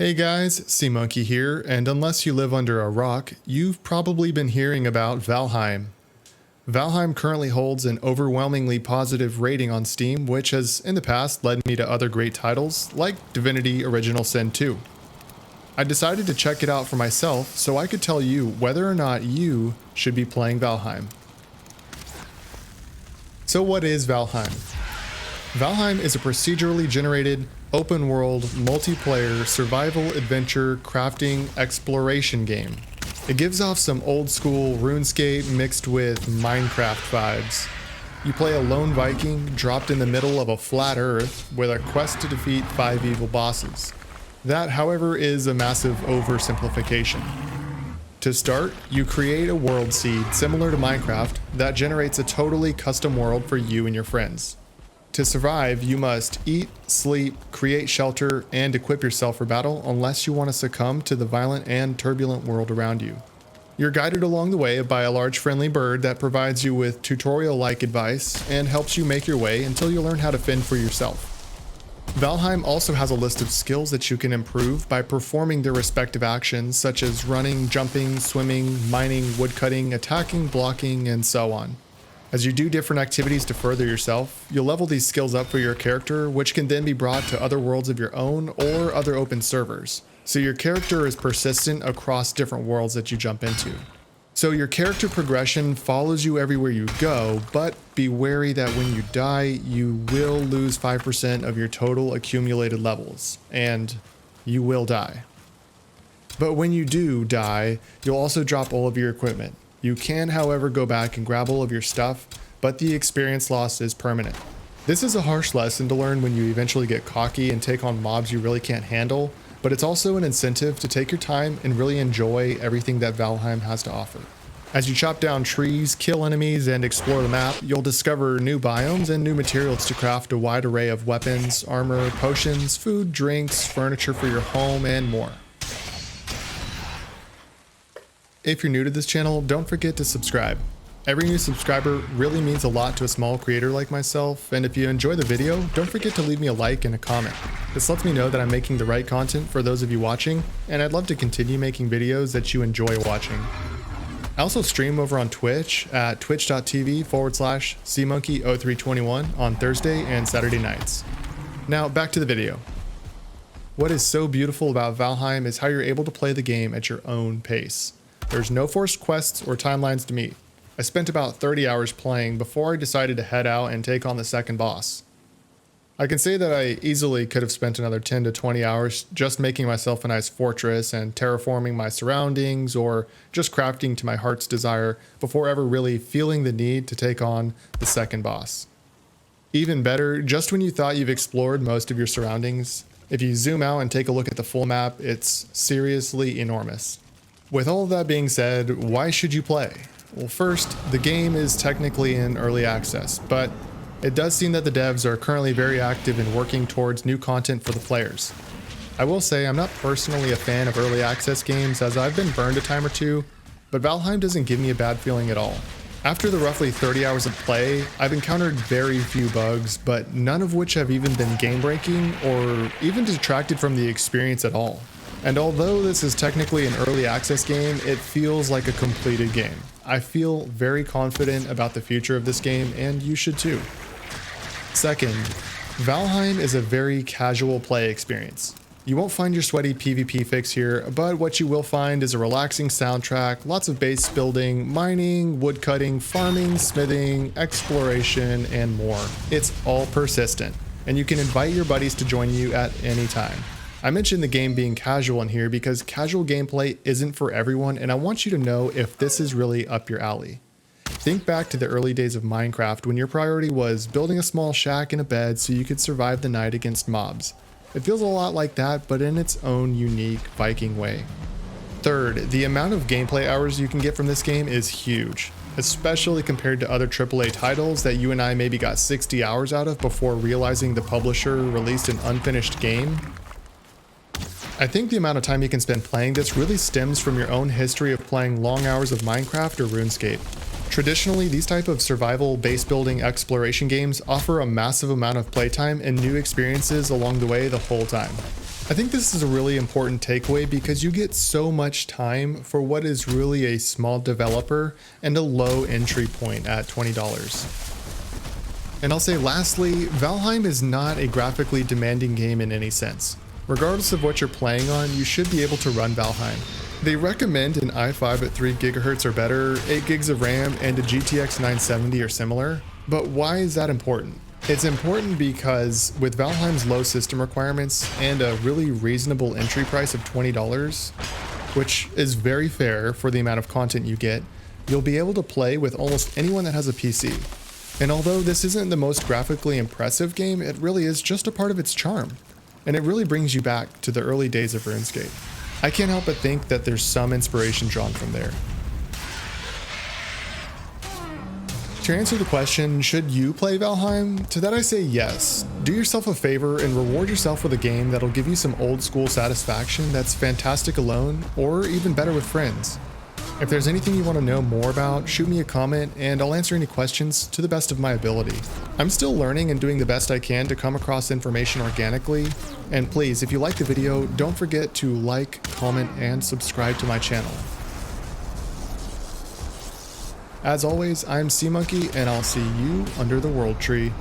Hey guys, SeaMonkey here, and unless you live under a rock, you've probably been hearing about Valheim. Valheim currently holds an overwhelmingly positive rating on Steam, which has in the past led me to other great titles like Divinity Original Sin 2. I decided to check it out for myself so I could tell you whether or not you should be playing Valheim. So what is Valheim? Valheim is a procedurally generated, open-world, multiplayer, survival, adventure, crafting, exploration game. It gives off some old-school RuneScape mixed with Minecraft vibes. You play a lone Viking dropped in the middle of a flat Earth with a quest to defeat 5 evil bosses. That, however, is a massive oversimplification. To start, you create a world seed similar to Minecraft that generates a totally custom world for you and your friends. To survive, you must eat, sleep, create shelter, and equip yourself for battle unless you want to succumb to the violent and turbulent world around you. You're guided along the way by a large friendly bird that provides you with tutorial-like advice and helps you make your way until you learn how to fend for yourself. Valheim also has a list of skills that you can improve by performing their respective actions such as running, jumping, swimming, mining, woodcutting, attacking, blocking, and so on. As you do different activities to further yourself, you'll level these skills up for your character, which can then be brought to other worlds of your own or other open servers. So your character is persistent across different worlds that you jump into. So your character progression follows you everywhere you go, but be wary that when you die, you will lose 5% of your total accumulated levels, and you will die. But when you do die, you'll also drop all of your equipment. You can, however, go back and grab all of your stuff, but the experience loss is permanent. This is a harsh lesson to learn when you eventually get cocky and take on mobs you really can't handle, but it's also an incentive to take your time and really enjoy everything that Valheim has to offer. As you chop down trees, kill enemies, and explore the map, you'll discover new biomes and new materials to craft a wide array of weapons, armor, potions, food, drinks, furniture for your home, and more. If you're new to this channel, don't forget to subscribe. Every new subscriber really means a lot to a small creator like myself, and if you enjoy the video, don't forget to leave me a like and a comment. This lets me know that I'm making the right content for those of you watching, and I'd love to continue making videos that you enjoy watching. I also stream over on Twitch at twitch.tv/cmonkey0321 on Thursday and Saturday nights. Now back to the video. What is so beautiful about Valheim is how you're able to play the game at your own pace. There's no forced quests or timelines to meet. I spent about 30 hours playing before I decided to head out and take on the second boss. I can say that I easily could have spent another 10 to 20 hours just making myself a nice fortress and terraforming my surroundings or just crafting to my heart's desire before ever really feeling the need to take on the second boss. Even better, just when you thought you've explored most of your surroundings, if you zoom out and take a look at the full map, it's seriously enormous. With all of that being said, why should you play? Well, first, the game is technically in early access, but it does seem that the devs are currently very active in working towards new content for the players. I will say I'm not personally a fan of early access games as I've been burned a time or two, but Valheim doesn't give me a bad feeling at all. After the roughly 30 hours of play, I've encountered very few bugs, but none of which have even been game-breaking or even detracted from the experience at all. And although this is technically an early access game, it feels like a completed game. I feel very confident about the future of this game, and you should too. Second, Valheim is a very casual play experience. You won't find your sweaty PvP fix here, but what you will find is a relaxing soundtrack, lots of base building, mining, woodcutting, farming, smithing, exploration, and more. It's all persistent, and you can invite your buddies to join you at any time. I mentioned the game being casual in here because casual gameplay isn't for everyone, and I want you to know if this is really up your alley. Think back to the early days of Minecraft when your priority was building a small shack and a bed so you could survive the night against mobs. It feels a lot like that, but in its own unique Viking way. Third, the amount of gameplay hours you can get from this game is huge, especially compared to other AAA titles that you and I maybe got 60 hours out of before realizing the publisher released an unfinished game. I think the amount of time you can spend playing this really stems from your own history of playing long hours of Minecraft or RuneScape. Traditionally, these type of survival base building exploration games offer a massive amount of playtime and new experiences along the way the whole time. I think this is a really important takeaway because you get so much time for what is really a small developer and a low entry point at $20. And I'll say lastly, Valheim is not a graphically demanding game in any sense. Regardless of what you're playing on, you should be able to run Valheim. They recommend an i5 at 3 GHz or better, 8 gigs of RAM, and a GTX 970 or similar. But why is that important? It's important because with Valheim's low system requirements and a really reasonable entry price of $20, which is very fair for the amount of content you get, you'll be able to play with almost anyone that has a PC. And although this isn't the most graphically impressive game, it really is just a part of its charm. And it really brings you back to the early days of RuneScape. I can't help but think that there's some inspiration drawn from there. To answer the question, should you play Valheim? To that I say yes. Do yourself a favor and reward yourself with a game that'll give you some old school satisfaction that's fantastic alone, or even better with friends. If there's anything you want to know more about, shoot me a comment and I'll answer any questions to the best of my ability. I'm still learning and doing the best I can to come across information organically, and please, if you like the video, don't forget to like, comment, and subscribe to my channel. As always, I'm SeaMonkey, and I'll see you under the world tree.